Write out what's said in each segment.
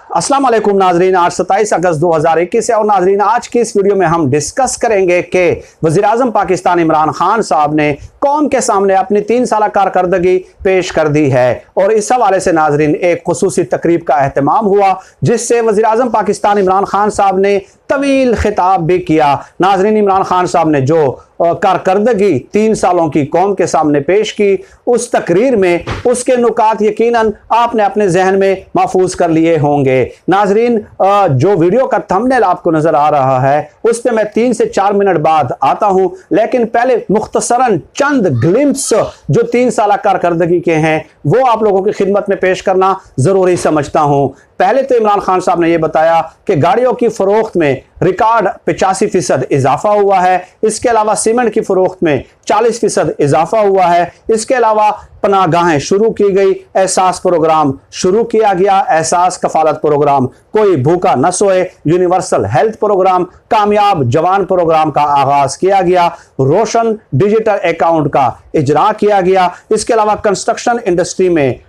अस्सलाम वालेकुम नाजरीन, आज 27 अगस्त 2021 है और नाजरीन आज की इस वीडियो में हम डिस्कस करेंगे कि वज़ीर-ए-आज़म पाकिस्तान इमरान खान साहब ने कौम के सामने अपनी 3 साल कारकर्दगी पेश कर दी है। और इस हवाले से नाजरीन एक खुसूसी तकरीब का एहतमाम हुआ जिससे वज़ीर-ए-आज़म पाकिस्तान इमरान खान साहब ने तवील खिताब भी किया। नाजरीन इमरान खान साहब ने जो कारकर्दगी 3 सालों की कौम के सामने पेश की, उस तकरीर में उसके नुकात यकीनन आपने अपने जहन में महफूज कर लिए होंगे। नाजरीन जो वीडियो का थंबनेल आपको नजर आ रहा है उस पर मैं 3 से 4 मिनट बाद आता हूं, लेकिन पहले मुख्तसरन चंद ग्लिम्प्स जो 3 साल कारकर्दगी के हैं वो आप लोगों की खिदमत में पेश करना जरूरी समझता हूं। पहले तो इमरान खान साहब ने यह बताया कि गाड़ियों की फरोख्त में रिकॉर्ड 85% इजाफा हुआ है। इसके अलावा सीमेंट की फरोख्त में 40% इजाफा हुआ है। इसके अलावा पनागाहें शुरू की गई, एहसास प्रोग्राम शुरू किया गया, एहसास कफालत प्रोग्राम, कोई भूखा न सोए, यूनिवर्सल हेल्थ प्रोग्राम, कामयाब जवान प्रोग्राम का आगाज किया गया, रोशन डिजिटल अकाउंट का इजरा किया गया। इसके अलावा कंस्ट्रक्शन इंडस्ट्री में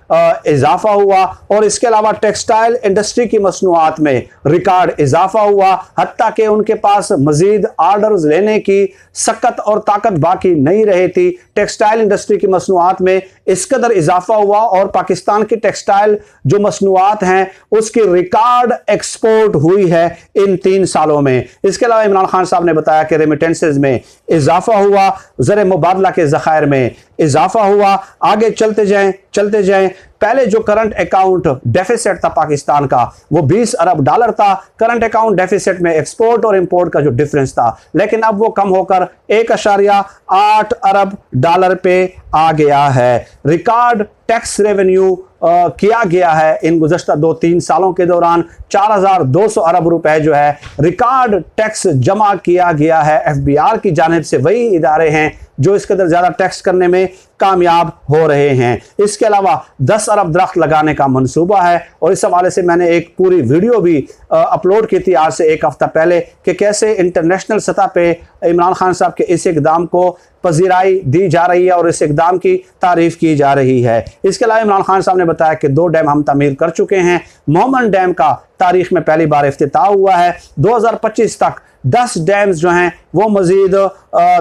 इजाफा हुआ और इसके अलावा टेक्सटाइल इंडस्ट्री की मसनूआत में रिकॉर्ड इजाफा हुआ, हत्ता कि उनके पास मजीद ऑर्डर्स लेने की सकत और ताकत बाकी नहीं रही थी। टेक्सटाइल इंडस्ट्री की मसनूआत में इस कदर इजाफा हुआ और पाकिस्तान की टेक्सटाइल जो मसनूआत हैं उसकी रिकॉर्ड एक्सपोर्ट हुई है इन 3 सालों में। इसके अलावा इमरान खान साहब ने बताया कि रेमिटेंसेज में इजाफा हुआ, ज़र मुबादला के ज़खायर में इजाफा हुआ। आगे चलते जाएं। पहले जो करंट अकाउंट डेफिसिट था पाकिस्तान का वो 20 अरब डॉलर था। करंट अकाउंट डेफिसिट में एक्सपोर्ट और इंपोर्ट का जो डिफरेंस था, लेकिन अब वो कम होकर 1.8 अरब डॉलर पे आ गया है। रिकॉर्ड टैक्स रेवेन्यू किया गया है इन गुज़श्ता 2-3 सालों के दौरान। 4200 अरब रुपए जो है रिकॉर्ड टैक्स जमा किया गया है। FBI की जानिब से वही इदारे हैं जो इस कदर ज़्यादा टैक्स करने में कामयाब हो रहे हैं। इसके अलावा 10 अरब दरख्त लगाने का मंसूबा है और इस हवाले से मैंने एक पूरी वीडियो भी अपलोड की थी आज से 1 हफ्ता पहले कि कैसे इंटरनेशनल सतह पे इमरान खान साहब के इस इकदाम को पजीराई दी जा रही है और इस इकदाम की तारीफ की जा रही है। इसके अलावा इमरान खान साहब ने बताया कि 2 डैम हम तामीर कर चुके हैं। मोमन डैम का तारीख में पहली बार इफ्तिताह हुआ है। 2025 तक 10 डैम्स जो हैं वो मजीद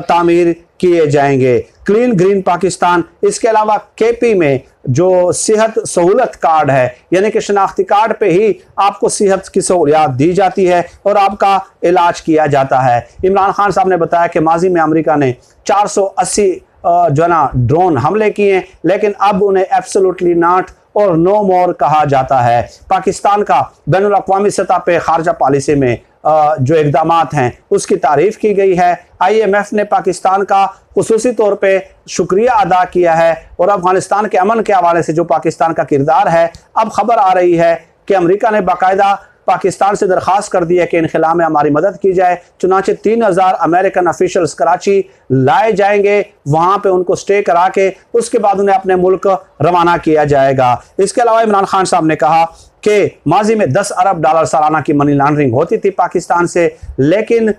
तामीर किए जाएंगे। क्लीन ग्रीन पाकिस्तान, इसके अलावा KP में जो सेहत सहूलत कार्ड है, यानी कि शनाख्ती कार्ड पे ही आपको सेहत की सहूलियात दी जाती है और आपका इलाज किया जाता है। इमरान खान साहब ने बताया कि माजी में अमेरिका ने 480 जो ना ड्रोन हमले किए, लेकिन अब उन्हें एब्सोल्युटली नॉट और नो मोर कहा जाता है। पाकिस्तान का बैनुल अक़वामी सतह पे खारजा पॉलिसी में जो इक़दामात हैं उसकी तारीफ की गई है। IMF ने पाकिस्तान का खुसूसी तौर पे शुक्रिया अदा किया है और अफगानिस्तान के अमन के हवाले से जो पाकिस्तान का किरदार है, अब खबर आ रही है कि अमेरिका ने बाकायदा पाकिस्तान से दरख्वास्त कर दी है कि इनखला में हमारी मदद की जाए। चुनाचे 3000 अमेरिकन ऑफिशियल्स कराची लाए जाएंगे, वहां पे उनको स्टे करा के उसके बाद उन्हें अपने मुल्क रवाना किया जाएगा। इसके अलावा इमरान खान साहब ने कहा कि माजी में 10 अरब डॉलर सालाना की मनी लॉन्ड्रिंग होती थी पाकिस्तान से, लेकिन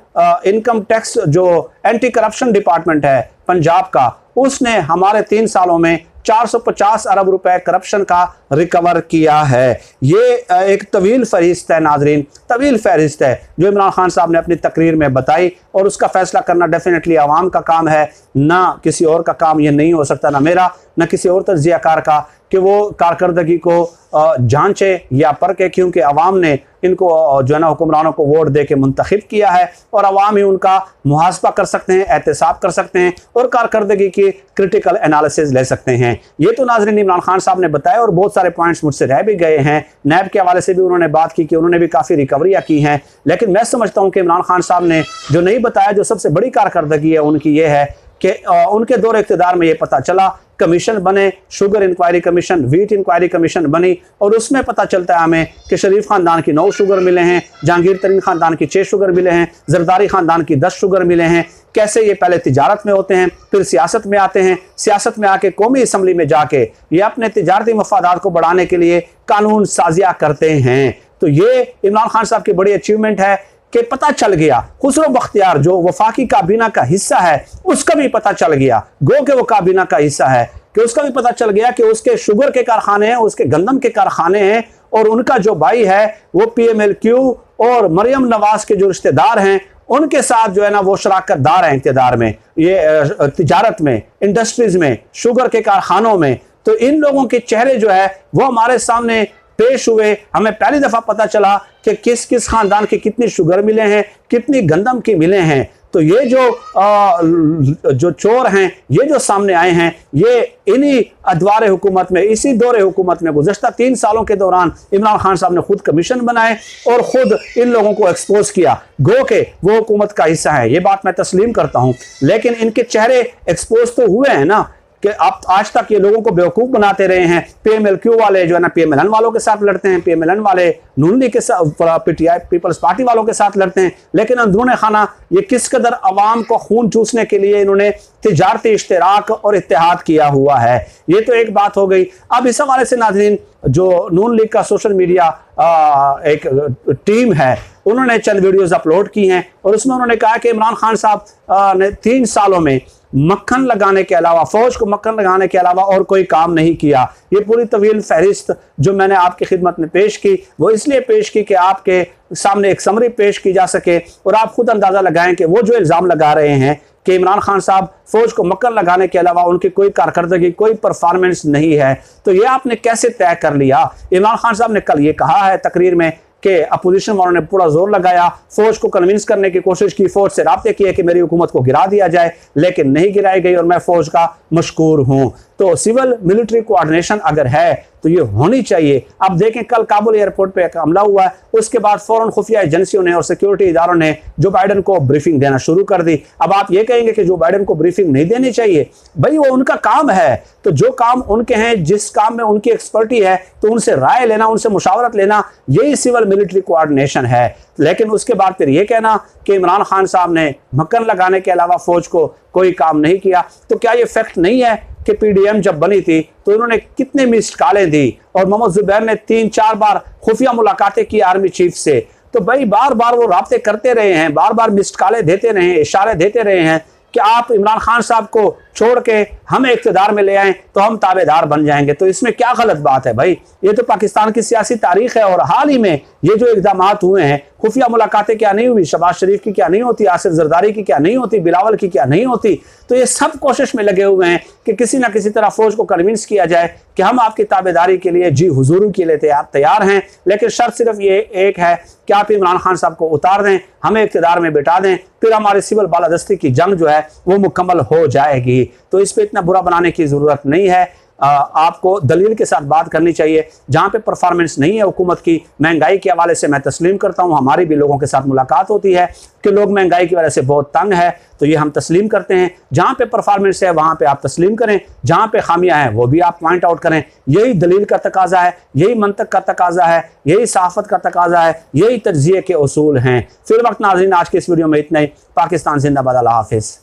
इनकम टैक्स जो एंटी करप्शन डिपार्टमेंट है पंजाब का, उसने हमारे 3 सालों में 450 अरब रुपए करप्शन का रिकवर किया है। ये एक तवील फहरिस्त है नाजरीन, तवील फहरिस्त है जो इमरान खान साहब ने अपनी तकरीर में बताई और उसका फैसला करना डेफिनेटली आवाम का काम है, ना किसी और का काम। ये नहीं हो सकता, ना मेरा ना किसी और तज्जियाकार का, कि वो कारकर्दगी को जांचे या परखे, क्योंकि अवाम ने इनको जो है ना हुक्मरानों को वोट दे के मुंतखब किया है और अवाम ही उनका मुहासबा कर सकते हैं, एहतसाब कर सकते हैं और कारकर्दगी की क्रिटिकल एनालिसिस ले सकते हैं। ये तो नाज़रीन इमरान खान साहब ने बताया और बहुत सारे पॉइंट्स मुझसे रह भी गए हैं। नैब के हवाले से भी उन्होंने बात की कि उन्होंने भी काफ़ी रिकवरियाँ की हैं, लेकिन मैं समझता हूँ कि इमरान खान साहब ने जो नहीं बताया, जो सबसे बड़ी कारकर्दगी है उनकी ये है कि उनके दौर इक़्तिदार में ये पता चला कमीशन बने, sugar inquiry commission, wheat inquiry commission बनी और उसमें पता चलता है हमें कि शरीफ खानदान की 9 शुगर मिले हैं, जहांगीर तरीन खानदान की 6 शुगर मिले हैं, जरदारी खानदान की 10 शुगर मिले हैं। कैसे ये पहले तिजारत में होते हैं, फिर सियासत में आते हैं, सियासत में आके कौमी असम्बली में जाके ये अपने तिजारती मफादात को बढ़ाने के लिए कानून साजिया करते हैं। तो ये इमरान खान साहब की बड़ी अचीवमेंट है कि पता चल गया, खुसरो बख्तियार जो वफाकी काबीना का हिस्सा है उसका भी पता चल गया, गो के वो काबीना का हिस्सा है, कि उसका भी पता चल गया कि उसके शुगर के कारखाने हैं, उसके गंदम के कारखाने हैं और उनका जो भाई है वो PMLQ और मरियम नवाज के जो रिश्तेदार हैं उनके साथ जो है ना वो शराकतदार हैं इक़्तिदार में, ये तिजारत में, इंडस्ट्रीज में, शुगर के कारखानों में। तो इन लोगों के चेहरे जो है वो हमारे सामने पेश हुए। हमें पहली दफा पता चला कि किस किस खानदान के कितनी शुगर मिले हैं, कितनी गंदम की मिले हैं। तो ये जो चोर हैं, ये जो सामने आए हैं, ये इन्हीं अदवार हुकूमत में, इसी दौरे हुकूमत में गुज़श्ता 3 सालों के दौरान इमरान खान साहब ने खुद कमीशन बनाए और खुद इन लोगों को एक्सपोज किया, गो के वो हुकूमत का हिस्सा है। ये बात मैं तस्लीम करता हूँ, लेकिन इनके चेहरे एक्सपोज तो हुए हैं ना कि आप आज तक ये लोगों को बेवकूफ़ बनाते रहे हैं। PMLQ वाले जो है ना PMLN वालों के साथ लड़ते हैं, PMLN वाले नून लीग के साथ, PTI पीपल्स पार्टी वालों के साथ लड़ते हैं, लेकिन अंदरूनी खाना ये किस कदर अवाम को खून चूसने के लिए इन्होंने तिजारती इश्तराक और इत्तेहाद किया हुआ है। ये तो एक बात हो गई। अब इस हवाले से नाज़रीन, जो नून लीग का सोशल मीडिया एक टीम है, उन्होंने चंद वीडियोज़ अपलोड की हैं और उसमें उन्होंने कहा कि इमरान खान साहब ने 3 सालों में मक्खन लगाने के अलावा, फौज को मक्खन लगाने के अलावा और कोई काम नहीं किया। ये पूरी तवील फहरिस्त जो मैंने आपकी खिदमत में पेश की, वो इसलिए पेश की कि आपके सामने एक समरी पेश की जा सके और आप खुद अंदाज़ा लगाएं कि वो जो इल्ज़ाम लगा रहे हैं कि इमरान खान साहब फौज को मक्खन लगाने के अलावा उनकी कोई कारकर्दगी, कोई परफॉर्मेंस नहीं है, तो ये आपने कैसे तय कर लिया। इमरान खान साहब ने कल ये कहा है तकरीर में कि अपोजिशन वालों ने पूरा जोर लगाया, फौज को कन्विंस करने की कोशिश की, फौज से राब्ते किए कि मेरी हुकूमत को गिरा दिया जाए, लेकिन नहीं गिराई गई और मैं फौज का मशकूर हूं। तो सिविल मिलिट्री कोऑर्डिनेशन अगर है तो ये होनी चाहिए। अब देखें, कल काबुल एयरपोर्ट पे एक हमला हुआ है, उसके बाद फौरन खुफिया एजेंसियों ने और सिक्योरिटी इदारों ने जो बाइडन को ब्रीफिंग देना शुरू कर दी। अब आप ये कहेंगे कि जो बाइडन को ब्रीफिंग नहीं देनी चाहिए, भाई वो उनका काम है, तो जो काम उनके हैं, जिस काम में उनकी एक्सपर्टी है, तो उनसे राय लेना, उनसे मुशावरत लेना, यही सिविल मिलिट्री कोऑर्डिनेशन है। लेकिन उसके बाद फिर ये कहना कि इमरान खान साहब ने मक्खन लगाने के अलावा फौज को कोई काम नहीं किया, तो क्या ये फैक्ट नहीं है कि PDM जब बनी थी तो इन्होंने कितने मिस्ड कॉलें दी और मोहम्मद जुबैर ने 3-4 बार खुफिया मुलाकातें की आर्मी चीफ से। तो भाई बार बार वो राब्ते करते रहे हैं, बार बार मिस्ड कॉलें देते रहे हैं, इशारे देते रहे हैं कि आप इमरान खान साहब को छोड़ के हमें इक़्तिदार में ले आएं तो हम ताबेदार बन जाएंगे। तो इसमें क्या गलत बात है भाई। ये तो पाकिस्तान की सियासी तारीख है और हाल ही में ये जो इक़दामात हुए हैं, खुफिया मुलाकातें क्या नहीं हुई, शहबाज शरीफ की क्या नहीं होती, आसिफ जरदारी की क्या नहीं होती, बिलावल की क्या नहीं होती। तो ये सब कोशिश में लगे हुए हैं कि किसी ना किसी तरह फौज को कन्विंस किया जाए कि हम आपकी ताबेदारी के लिए जी हुजूरी के लिए तैयार हैं, लेकिन शर्त सिर्फ ये एक है कि आप इमरान खान साहब को उतार दें, हमें इक़्तिदार में बिठा दें, फिर हमारी सिविल बालादस्ती की जंग जो है वो मुकम्मल हो जाएगी। तो इस पे इतना बुरा बनाने की ज़रूरत नहीं है। आपको दलील के साथ बात करनी चाहिए। जहाँ पे परफॉर्मेंस नहीं है हुकूमत की, महंगाई के हवाले से मैं तस्लीम करता हूँ, हमारी भी लोगों के साथ मुलाकात होती है कि लोग महंगाई की वजह से बहुत तंग है, तो ये हम तस्लीम करते हैं। जहाँ पे परफॉर्मेंस है वहाँ पे आप तस्लीम करें, जहाँ पे खामियां हैं वो भी आप पॉइंट आउट करें। यही दलील का तकाजा है, यही मंतक का तकाजा है, यही सहाफ़त का तकाजा है, यही तज्ज़िये के उसूल हैं। फिर वक्त नाज़रीन, आज के इस वीडियो में इतना ही। पाकिस्तान जिंदाबाद, अल्लाह हाफ़िज़।